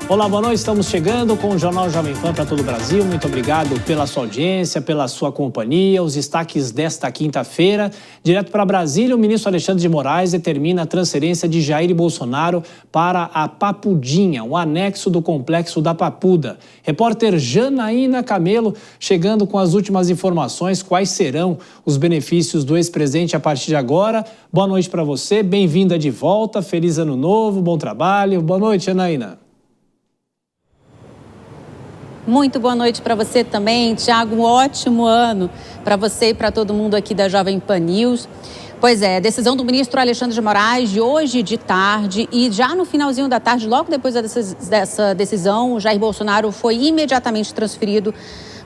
Olá, boa noite. Estamos chegando com o Jornal Jovem Pan para todo o Brasil. Muito obrigado pela sua audiência, pela sua companhia. Os destaques desta quinta-feira. Direto para Brasília, o ministro Alexandre de Moraes determina a transferência de Jair Bolsonaro para a Papudinha, um anexo do complexo da Papuda. Repórter Janaína Camelo chegando com as últimas informações. Quais serão os benefícios do ex-presidente a partir de agora? Boa noite para você. Bem-vinda de volta. Feliz ano novo, bom trabalho. Boa noite, Janaína. Muito boa noite para você também, Tiago. Um ótimo ano para você e para todo mundo aqui da Jovem Pan News. Pois é, decisão do ministro Alexandre de Moraes de hoje de tarde e já no finalzinho da tarde, logo depois dessa decisão, o Jair Bolsonaro foi imediatamente transferido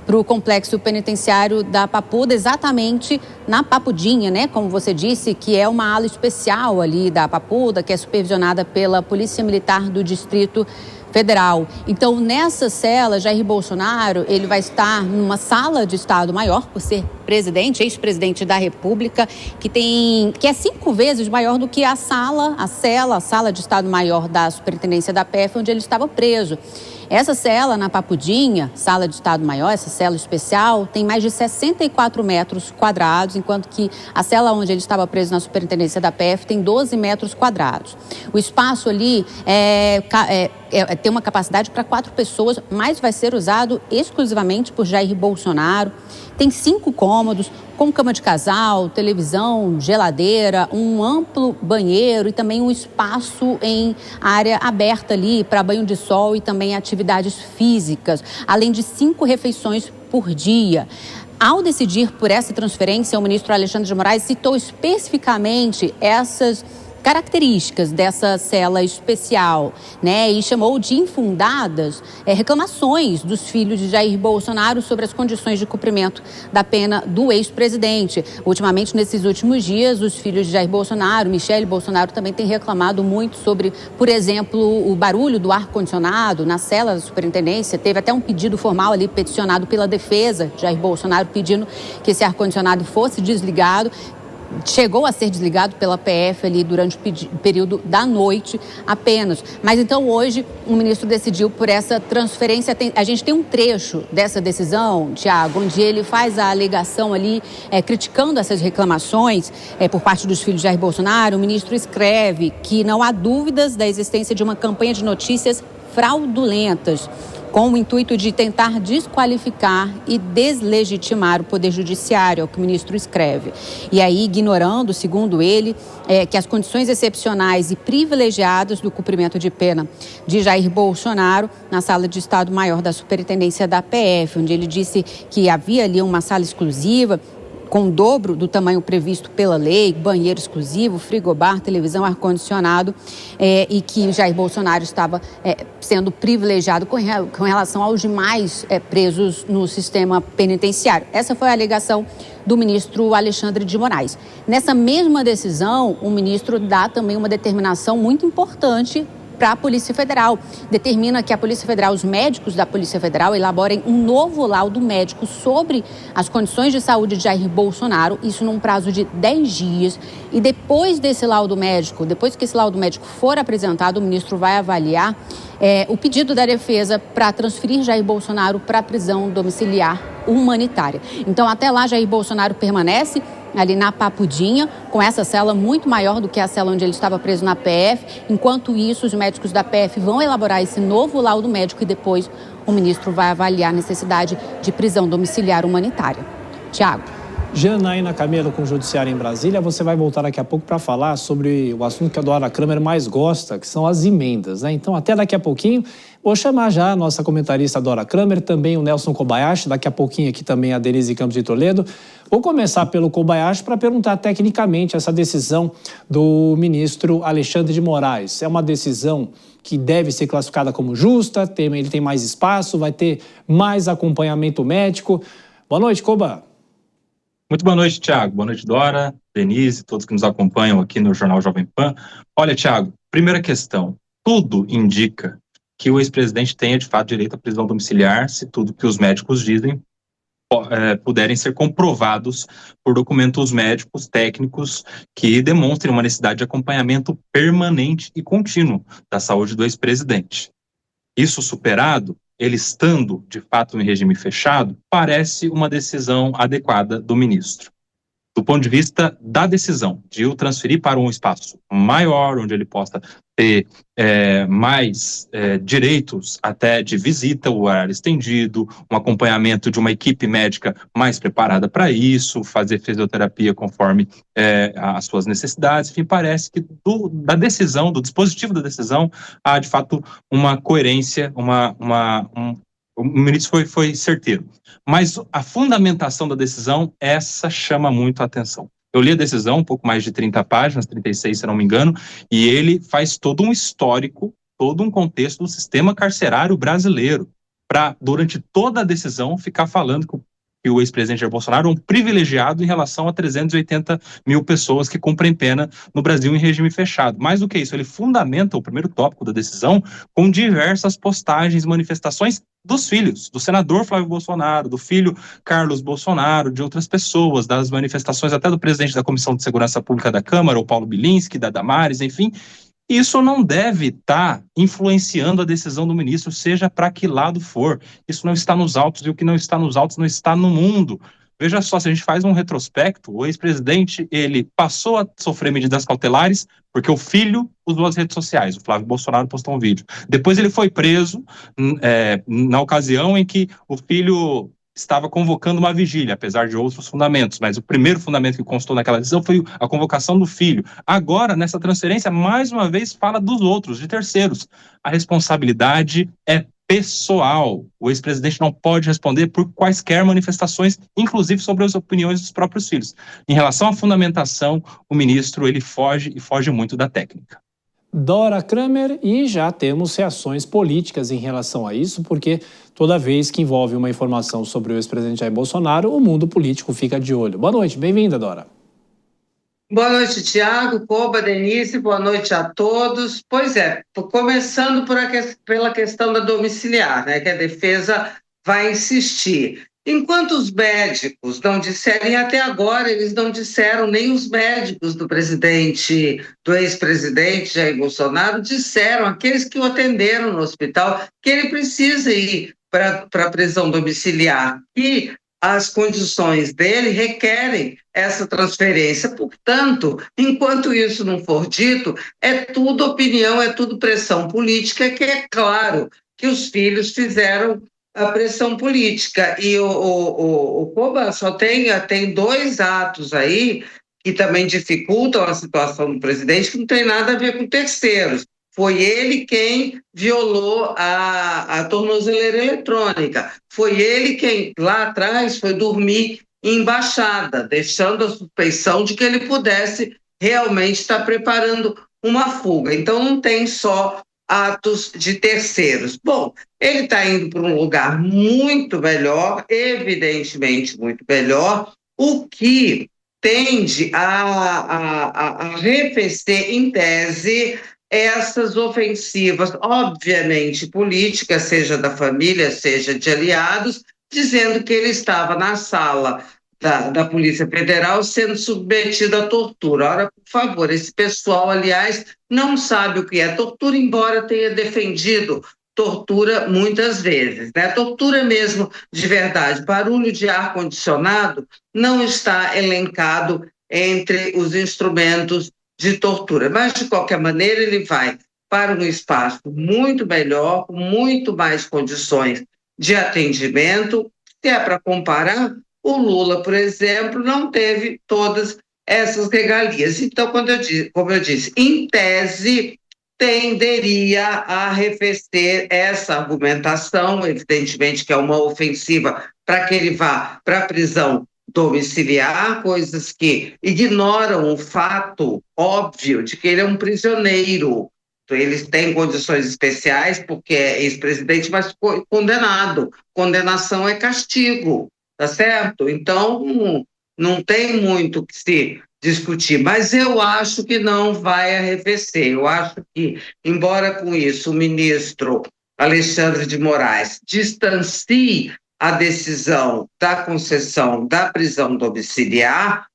para o complexo penitenciário da Papuda, exatamente na Papudinha, né? Como você disse, que é uma ala especial ali da Papuda, que é supervisionada pela Polícia Militar do Distrito Federal. Então, nessa cela, Jair Bolsonaro, ele vai estar numa sala de Estado Maior, por ser presidente, ex-presidente da República, que é 5 vezes maior do que a sala de Estado Maior da Superintendência da PF, onde ele estava preso. Essa cela na Papudinha, sala de Estado Maior, essa cela especial, tem mais de 64 metros quadrados, enquanto que a cela onde ele estava preso na Superintendência da PF tem 12 metros quadrados. O espaço ali tem uma capacidade para 4 pessoas, mas vai ser usado exclusivamente por Jair Bolsonaro. Tem 5 cômodos, com cama de casal, televisão, geladeira, um amplo banheiro e também um espaço em área aberta ali para banho de sol e também atividades físicas, além de 5 refeições por dia. Ao decidir por essa transferência, o ministro Alexandre de Moraes citou especificamente essas características dessa cela especial, né? E chamou de infundadas reclamações dos filhos de Jair Bolsonaro sobre as condições de cumprimento da pena do ex-presidente. Ultimamente, nesses últimos dias, os filhos de Jair Bolsonaro, Michele Bolsonaro, também têm reclamado muito sobre, por exemplo, o barulho do ar-condicionado na cela da superintendência. Teve até um pedido formal ali peticionado pela defesa de Jair Bolsonaro pedindo que esse ar-condicionado fosse desligado. Chegou a ser desligado pela PF ali durante o período da noite apenas. Mas então hoje o ministro decidiu por essa transferência. A gente tem um trecho dessa decisão, Tiago, onde ele faz a alegação ali, criticando essas reclamações por parte dos filhos de Jair Bolsonaro. O ministro escreve que não há dúvidas da existência de uma campanha de notícias fraudulentas, com o intuito de tentar desqualificar e deslegitimar o Poder Judiciário, é o que o ministro escreve. E aí, ignorando, segundo ele, que as condições excepcionais e privilegiadas do cumprimento de pena de Jair Bolsonaro na sala de Estado Maior da Superintendência da PF, onde ele disse que havia ali uma sala exclusiva com o dobro do tamanho previsto pela lei, banheiro exclusivo, frigobar, televisão, ar-condicionado, e que Jair Bolsonaro estava sendo privilegiado com relação aos demais presos no sistema penitenciário. Essa foi a alegação do ministro Alexandre de Moraes. Nessa mesma decisão, o ministro dá também uma determinação muito importante para a Polícia Federal. Determina que a Polícia Federal, os médicos da Polícia Federal, elaborem um novo laudo médico sobre as condições de saúde de Jair Bolsonaro, isso num prazo de 10 dias. E depois desse laudo médico, depois que esse laudo médico for apresentado, o ministro vai avaliar o pedido da defesa para transferir Jair Bolsonaro para a prisão domiciliar humanitária. Então, até lá, Jair Bolsonaro permanece ali na Papudinha, com essa cela muito maior do que a cela onde ele estava preso na PF. Enquanto isso, os médicos da PF vão elaborar esse novo laudo médico e depois o ministro vai avaliar a necessidade de prisão domiciliar humanitária. Tiago. Janaína Camelo com o Judiciário em Brasília. Você vai voltar daqui a pouco para falar sobre o assunto que a Dora Kramer mais gosta, que são as emendas, né? Então, até daqui a pouquinho. Vou chamar já a nossa comentarista Dora Kramer, também o Nelson Kobayashi, daqui a pouquinho aqui também a Denise Campos de Toledo. Vou começar pelo Kobayashi para perguntar tecnicamente essa decisão do ministro Alexandre de Moraes. É uma decisão que deve ser classificada como justa, ele tem mais espaço, vai ter mais acompanhamento médico. Boa noite, Koba. Muito boa noite, Tiago. Boa noite, Dora, Denise, todos que nos acompanham aqui no Jornal Jovem Pan. Olha, Tiago, primeira questão. Tudo indica que o ex-presidente tenha, de fato, direito à prisão domiciliar, se tudo que os médicos dizem puderem ser comprovados por documentos médicos, técnicos, que demonstrem uma necessidade de acompanhamento permanente e contínuo da saúde do ex-presidente. Isso superado, ele estando, de fato, em regime fechado, parece uma decisão adequada do ministro. Do ponto de vista da decisão de o transferir para um espaço maior, onde ele possa ter mais direitos até de visita, o horário estendido, um acompanhamento de uma equipe médica mais preparada para isso, fazer fisioterapia conforme as suas necessidades, enfim, parece que da decisão, do dispositivo da decisão, há de fato uma coerência, o ministro foi certeiro. Mas a fundamentação da decisão, essa chama muito a atenção. Eu li a decisão, um pouco mais de 30 páginas, 36 se não me engano, e ele faz todo um histórico, todo um contexto do sistema carcerário brasileiro, para, durante toda a decisão, ficar falando que o ex-presidente Jair Bolsonaro é um privilegiado em relação a 380 mil pessoas que cumprem pena no Brasil em regime fechado. Mais do que isso, ele fundamenta o primeiro tópico da decisão com diversas postagens, manifestações dos filhos, do senador Flávio Bolsonaro, do filho Carlos Bolsonaro, de outras pessoas, das manifestações até do presidente da Comissão de Segurança Pública da Câmara, o Paulo Bilinski, da Damares, enfim. Isso não deve estar influenciando a decisão do ministro, seja para que lado for. Isso não está nos autos, e o que não está nos autos não está no mundo. Veja só, se a gente faz um retrospecto, o ex-presidente, ele passou a sofrer medidas cautelares porque o filho usou as redes sociais, o Flávio Bolsonaro postou um vídeo. Depois ele foi preso na ocasião em que o filho estava convocando uma vigília, apesar de outros fundamentos, mas o primeiro fundamento que constou naquela decisão foi a convocação do filho. Agora, nessa transferência, mais uma vez fala dos outros, de terceiros. A responsabilidade é pessoal. O ex-presidente não pode responder por quaisquer manifestações, inclusive sobre as opiniões dos próprios filhos. Em relação à fundamentação, o ministro ele foge e foge muito da técnica. Dora Kramer, e já temos reações políticas em relação a isso, porque toda vez que envolve uma informação sobre o ex-presidente Jair Bolsonaro, o mundo político fica de olho. Boa noite, bem-vinda, Dora. Boa noite, Tiago, Koba, Denise, boa noite a todos. Pois é, começando pela questão da domiciliar, né, que a defesa vai insistir. Enquanto os médicos não disserem, até agora eles não disseram, nem os médicos do ex-presidente Jair Bolsonaro disseram, aqueles que o atenderam no hospital, que ele precisa ir para a prisão domiciliar, que as condições dele requerem essa transferência. Portanto, enquanto isso não for dito, é tudo opinião, é tudo pressão política, que é claro que os filhos fizeram a pressão política. E o Koba só tem dois atos aí que também dificultam a situação do presidente, que não tem nada a ver com terceiros. Foi ele quem violou a tornozeleira eletrônica. Foi ele quem, lá atrás, foi dormir em embaixada, deixando a suspeição de que ele pudesse realmente estar preparando uma fuga. Então, não tem só atos de terceiros. Bom, ele está indo para um lugar muito melhor, evidentemente muito melhor, o que tende a arrefecer, em tese, essas ofensivas, obviamente políticas, seja da família, seja de aliados, dizendo que ele estava na sala da Polícia Federal sendo submetido à tortura. Ora, por favor, esse pessoal, aliás, não sabe o que é tortura, embora tenha defendido tortura muitas vezes, né? Tortura mesmo de verdade. Barulho de ar-condicionado não está elencado entre os instrumentos de tortura, mas de qualquer maneira ele vai para um espaço muito melhor, com muito mais condições de atendimento. Se é para comparar, o Lula, por exemplo, não teve todas essas regalias. Então, como eu disse, em tese, tenderia a arrefecer essa argumentação, evidentemente que é uma ofensiva para que ele vá para a prisão domiciliar, coisas que ignoram o fato óbvio de que ele é um prisioneiro. Ele tem condições especiais porque é ex-presidente, mas foi condenado. Condenação é castigo, tá certo? Então, não tem muito o que se discutir, mas eu acho que não vai arrefecer. Eu acho que, embora com isso o ministro Alexandre de Moraes distancie a decisão da concessão da prisão domiciliar,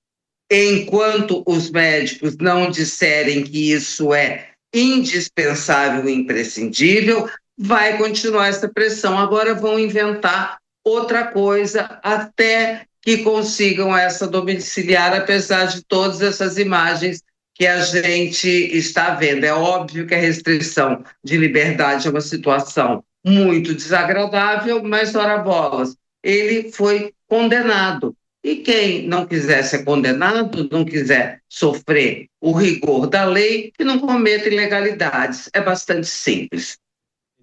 enquanto os médicos não disserem que isso é indispensável e imprescindível, vai continuar essa pressão. Agora vão inventar outra coisa até que consigam essa domiciliar, apesar de todas essas imagens que a gente está vendo. É óbvio que a restrição de liberdade é uma situação muito desagradável, mas, ora bolas, ele foi condenado. E quem não quiser ser condenado, não quiser sofrer o rigor da lei, que não cometa ilegalidades. É bastante simples.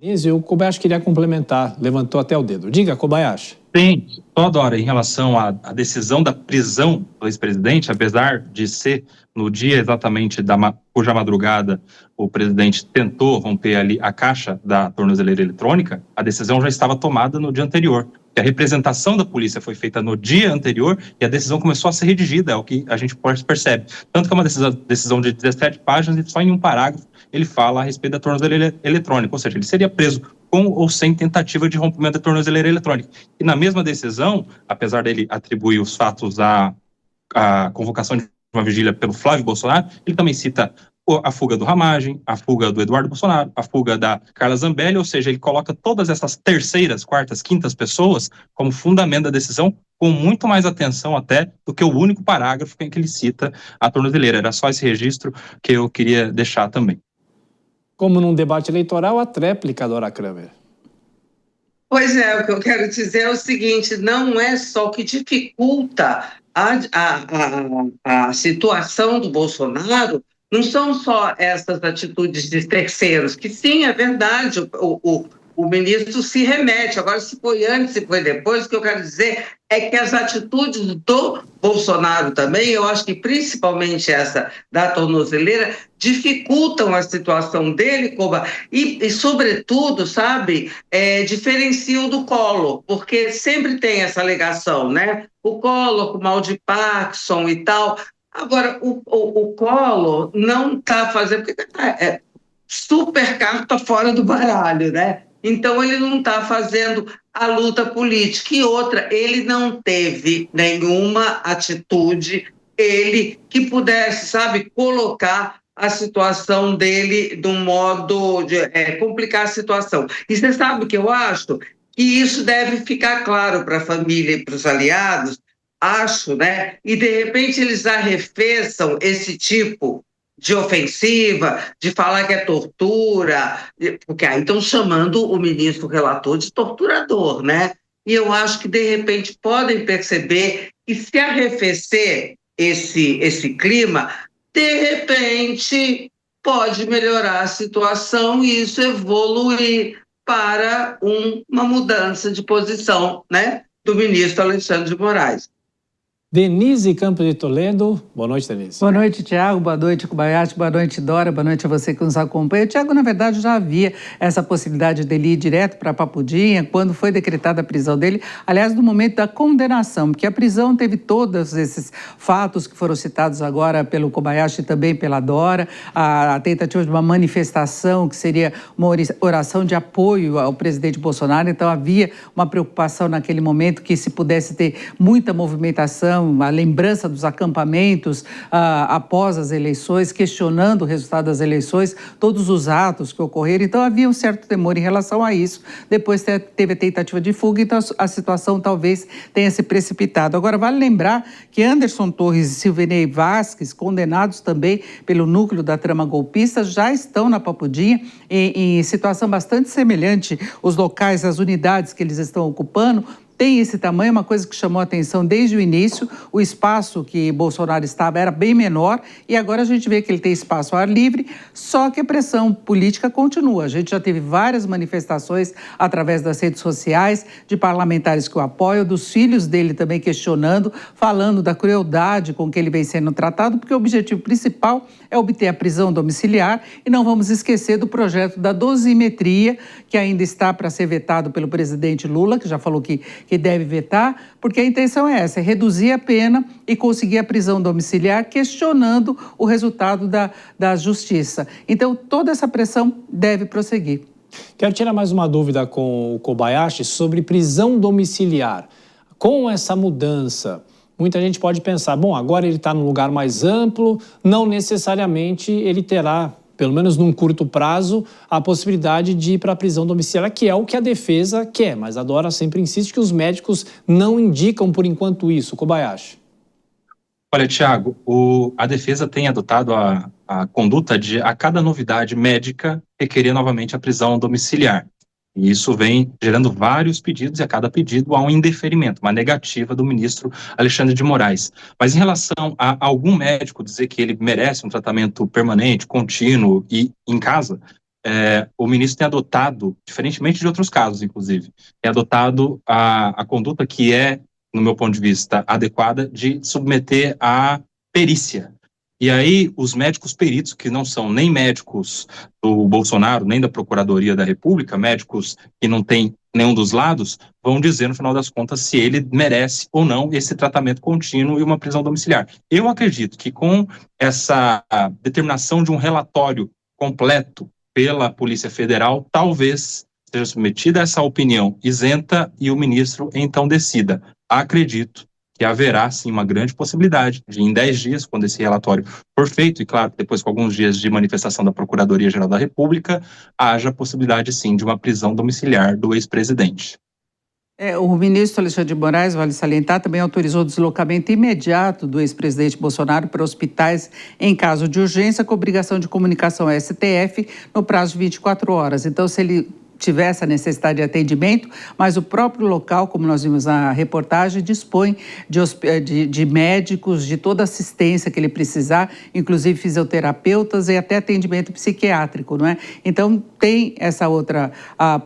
Denise, o Kobayashi queria complementar, levantou até o dedo. Diga, Kobayashi. Sim, Dora, em relação à decisão da prisão do ex-presidente, apesar de ser no dia exatamente cuja madrugada o presidente tentou romper ali a caixa da tornozeleira eletrônica, a decisão já estava tomada no dia anterior. A representação da polícia foi feita no dia anterior e a decisão começou a ser redigida, é o que a gente percebe. Tanto que é uma decisão de 17 páginas e só em um parágrafo ele fala a respeito da tornozeleira eletrônica, ou seja, ele seria preso com ou sem tentativa de rompimento da tornozeleira eletrônica. E na mesma decisão, apesar dele atribuir os fatos à convocação de uma vigília pelo Flávio Bolsonaro, ele também cita a fuga do Ramagem, a fuga do Eduardo Bolsonaro, a fuga da Carla Zambelli, ou seja, ele coloca todas essas terceiras, quartas, quintas pessoas como fundamento da decisão, com muito mais atenção até do que o único parágrafo em que ele cita a tornozeleira. Era só esse registro que eu queria deixar também. Como num debate eleitoral, a tréplica, Dora Kramer. Pois é, o que eu quero dizer é o seguinte, não é só o que dificulta a situação do Bolsonaro, não são só essas atitudes de terceiros, que sim, é verdade, o ministro se remete, agora se foi antes, se foi depois, o que eu quero dizer é que as atitudes do Bolsonaro também, eu acho que principalmente essa da tornozeleira, dificultam a situação dele, Koba, e sobretudo, sabe, diferenciam do Collor, porque sempre tem essa alegação, né? O Collor com mal de Parkinson e tal. Agora, o Collor não está fazendo, porque é super carta fora do baralho, né? Então, ele não está fazendo a luta política. E outra, ele não teve nenhuma atitude, ele que pudesse, sabe, colocar a situação dele de um modo de complicar a situação. E você sabe o que eu acho? Que isso deve ficar claro para a família e para os aliados, acho, né? E, de repente, eles arrefeçam esse tipo de ofensiva, de falar que é tortura, porque aí estão chamando o ministro relator de torturador, né? E eu acho que, de repente, podem perceber que se arrefecer esse clima, de repente pode melhorar a situação e isso evoluir para uma mudança de posição, né, do ministro Alexandre de Moraes. Denise Campos de Toledo. Boa noite, Denise. Boa noite, Tiago. Boa noite, Kobayashi. Boa noite, Dora. Boa noite a você que nos acompanha. O Tiago, na verdade, já havia essa possibilidade dele ir direto para Papudinha quando foi decretada a prisão dele. Aliás, no momento da condenação, porque a prisão teve todos esses fatos que foram citados agora pelo Kobayashi e também pela Dora. A tentativa de uma manifestação que seria uma oração de apoio ao presidente Bolsonaro. Então, havia uma preocupação naquele momento que se pudesse ter muita movimentação, a lembrança dos acampamentos após as eleições, questionando o resultado das eleições, todos os atos que ocorreram. Então, havia um certo temor em relação a isso. Depois teve a tentativa de fuga, então a situação talvez tenha se precipitado. Agora, vale lembrar que Anderson Torres e Silvinei Vasquez, condenados também pelo núcleo da trama golpista, já estão na Papudinha em situação bastante semelhante. Os locais, as unidades que eles estão ocupando, tem esse tamanho, uma coisa que chamou a atenção desde o início. O espaço que Bolsonaro estava era bem menor e agora a gente vê que ele tem espaço ao ar livre, só que a pressão política continua. A gente já teve várias manifestações através das redes sociais de parlamentares que o apoiam, dos filhos dele também questionando, falando da crueldade com que ele vem sendo tratado, porque o objetivo principal é obter a prisão domiciliar e não vamos esquecer do projeto da dosimetria, que ainda está para ser vetado pelo presidente Lula, que já falou que deve vetar, porque a intenção é essa, é reduzir a pena e conseguir a prisão domiciliar, questionando o resultado da justiça. Então, toda essa pressão deve prosseguir. Quero tirar mais uma dúvida com o Kobayashi sobre prisão domiciliar. Com essa mudança, muita gente pode pensar, bom, agora ele está num lugar mais amplo, não necessariamente ele terá pelo menos num curto prazo, a possibilidade de ir para a prisão domiciliar, que é o que a defesa quer. Mas a Dora sempre insiste que os médicos não indicam por enquanto isso. Kobayashi. Olha, Tiago, a defesa tem adotado a conduta de, a cada novidade médica, requerer novamente a prisão domiciliar. E isso vem gerando vários pedidos, e a cada pedido há um indeferimento, uma negativa do ministro Alexandre de Moraes. Mas em relação a algum médico dizer que ele merece um tratamento permanente, contínuo e em casa, o ministro tem adotado, diferentemente de outros casos, inclusive, tem adotado a conduta que é, no meu ponto de vista, adequada, de submeter à perícia. E aí, os médicos peritos, que não são nem médicos do Bolsonaro, nem da Procuradoria da República, médicos que não têm nenhum dos lados, vão dizer, no final das contas, se ele merece ou não esse tratamento contínuo e uma prisão domiciliar. Eu acredito que com essa determinação de um relatório completo pela Polícia Federal, talvez seja submetida a essa opinião isenta e o ministro então decida. Acredito que haverá, sim, uma grande possibilidade de, em 10 dias, quando esse relatório for feito, e claro, depois com alguns dias de manifestação da Procuradoria-Geral da República, haja possibilidade, sim, de uma prisão domiciliar do ex-presidente. O ministro Alexandre de Moraes, vale salientar, também autorizou o deslocamento imediato do ex-presidente Bolsonaro para hospitais em caso de urgência, com obrigação de comunicação ao STF no prazo de 24 horas. Então, se ele tiver essa necessidade de atendimento, mas o próprio local, como nós vimos na reportagem, dispõe de médicos, de toda a assistência que ele precisar, inclusive fisioterapeutas e até atendimento psiquiátrico, não é? Então, tem essa outra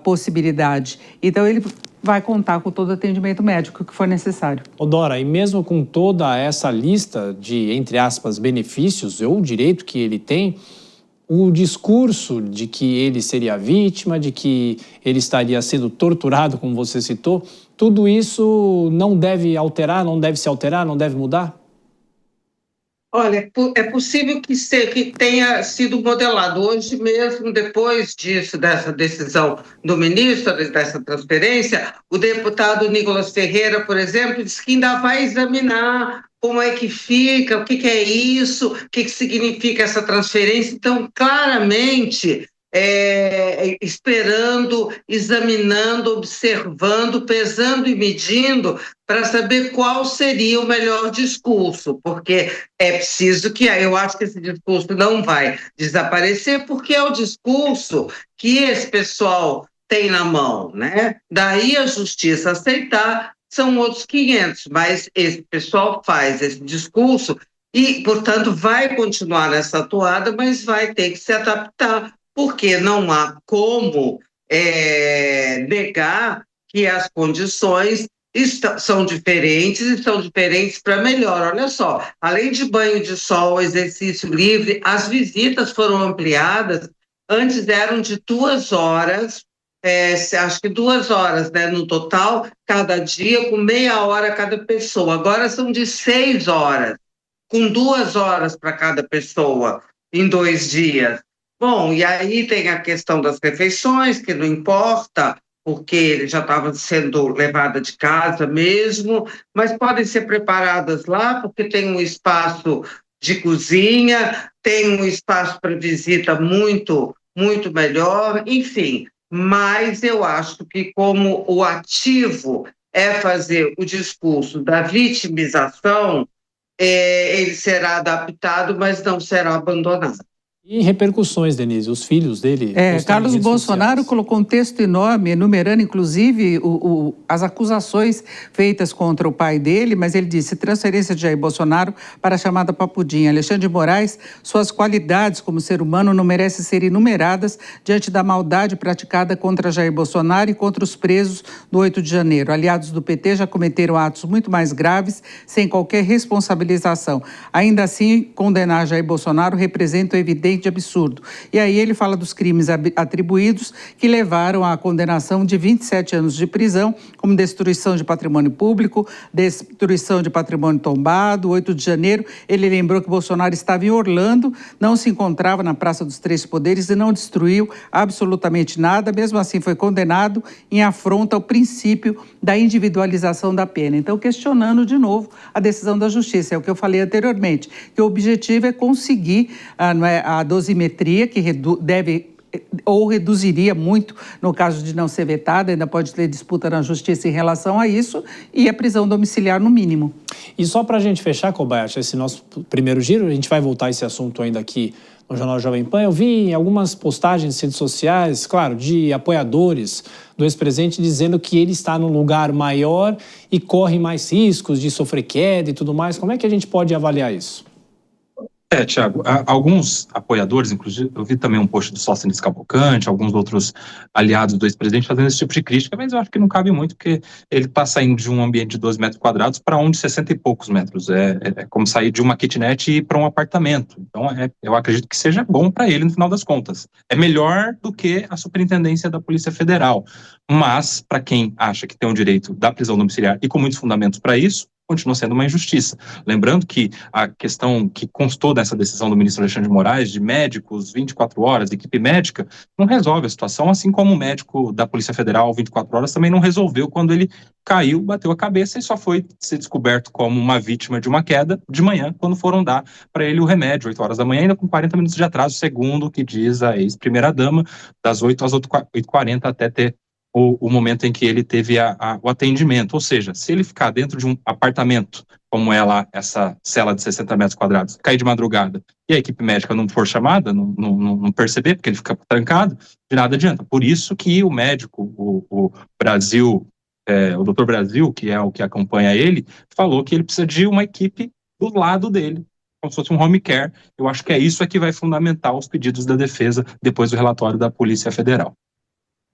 possibilidade. Então, ele vai contar com todo o atendimento médico que for necessário. Dora, e mesmo com toda essa lista de, entre aspas, benefícios ou direito que ele tem, o discurso de que ele seria vítima, de que ele estaria sendo torturado, como você citou, tudo isso não deve alterar, não deve se alterar, não deve mudar? Olha, é possível que tenha sido modelado. Hoje mesmo, depois disso, dessa decisão do ministro, dessa transferência, o deputado Nicolas Ferreira, por exemplo, disse que ainda vai examinar como é que fica, o que é isso, o que significa essa transferência. Então, claramente, esperando, examinando, observando, pesando e medindo para saber qual seria o melhor discurso, porque é preciso que, eu acho que esse discurso não vai desaparecer, porque é o discurso que esse pessoal tem na mão, né? Daí a justiça aceitar, são outros 500, mas esse pessoal faz esse discurso e, portanto, vai continuar nessa toada, mas vai ter que se adaptar, porque não há como negar que as condições são diferentes e são diferentes para melhor. Olha só, além de banho de sol, exercício livre, as visitas foram ampliadas. Antes eram de 2 horas, acho que 2 horas, né, no total, cada dia, com meia hora cada pessoa. Agora são de 6 horas, com 2 horas para cada pessoa, em 2 dias. Bom, e aí tem a questão das refeições, que não importa, porque ele já estava sendo levada de casa mesmo, mas podem ser preparadas lá, porque tem um espaço de cozinha, tem um espaço para visita muito, muito melhor, enfim. Mas eu acho que, como o ativo é fazer o discurso da vitimização, ele será adaptado, mas não será abandonado. E repercussões, Denise, os filhos dele... Carlos Bolsonaro colocou um texto enorme, enumerando, inclusive, as acusações feitas contra o pai dele, mas ele disse: transferência de Jair Bolsonaro para a chamada Papudinha. Alexandre de Moraes, suas qualidades como ser humano não merecem ser enumeradas diante da maldade praticada contra Jair Bolsonaro e contra os presos do 8 de janeiro. Aliados do PT já cometeram atos muito mais graves, sem qualquer responsabilização. Ainda assim, condenar Jair Bolsonaro representa um evidente absurdo. E aí ele fala dos crimes atribuídos que levaram à condenação de 27 anos de prisão, como destruição de patrimônio público, destruição de patrimônio tombado. 8 de janeiro, ele lembrou que Bolsonaro estava em Orlando, não se encontrava na Praça dos Três Poderes e não destruiu absolutamente nada. Mesmo assim, foi condenado em afronta ao princípio da individualização da pena. Então, questionando de novo a decisão da Justiça. É o que eu falei anteriormente, que o objetivo é conseguir a dosimetria, que deve ou reduziria muito no caso de não ser vetada, ainda pode ter disputa na justiça em relação a isso, e a prisão domiciliar no mínimo. E só para a gente fechar, Kobayashi, esse nosso primeiro giro, a gente vai voltar a esse assunto ainda aqui no Jornal Jovem Pan. Eu vi algumas postagens em redes sociais, claro, de apoiadores do ex-presidente dizendo que ele está num lugar maior e corre mais riscos de sofrer queda e tudo mais. Como é que a gente pode avaliar isso? Tiago, alguns apoiadores, inclusive, eu vi também um post do Sóstenes Cavalcante, alguns outros aliados do ex-presidente fazendo esse tipo de crítica, mas eu acho que não cabe muito, porque ele está saindo de um ambiente de 12 metros quadrados para um de 60 e poucos metros. É como sair de uma kitnet e ir para um apartamento. Então, eu acredito que seja bom para ele, no final das contas. É melhor do que a superintendência da Polícia Federal. Mas, para quem acha que tem o direito da prisão domiciliar e com muitos fundamentos para isso, continua sendo uma injustiça. Lembrando que a questão que constou dessa decisão do ministro Alexandre de Moraes, de médicos 24 horas, equipe médica, não resolve a situação, assim como o médico da Polícia Federal 24 horas também não resolveu quando ele caiu, bateu a cabeça e só foi ser descoberto como uma vítima de uma queda de manhã, quando foram dar para ele o remédio, 8 horas da manhã, ainda com 40 minutos de atraso, segundo o que diz a ex-primeira-dama, das 8 às 8h40 até ter o momento em que ele teve o atendimento. Ou seja, se ele ficar dentro de um apartamento, como é lá essa cela de 60 metros quadrados, cair de madrugada e a equipe médica não for chamada, não perceber, porque ele fica trancado, de nada adianta. Por isso que o médico, o Brasil, o Dr. Brasil, que é o que acompanha ele, falou que ele precisa de uma equipe do lado dele, como se fosse um home care. Eu acho que é isso que vai fundamentar os pedidos da defesa depois do relatório da Polícia Federal.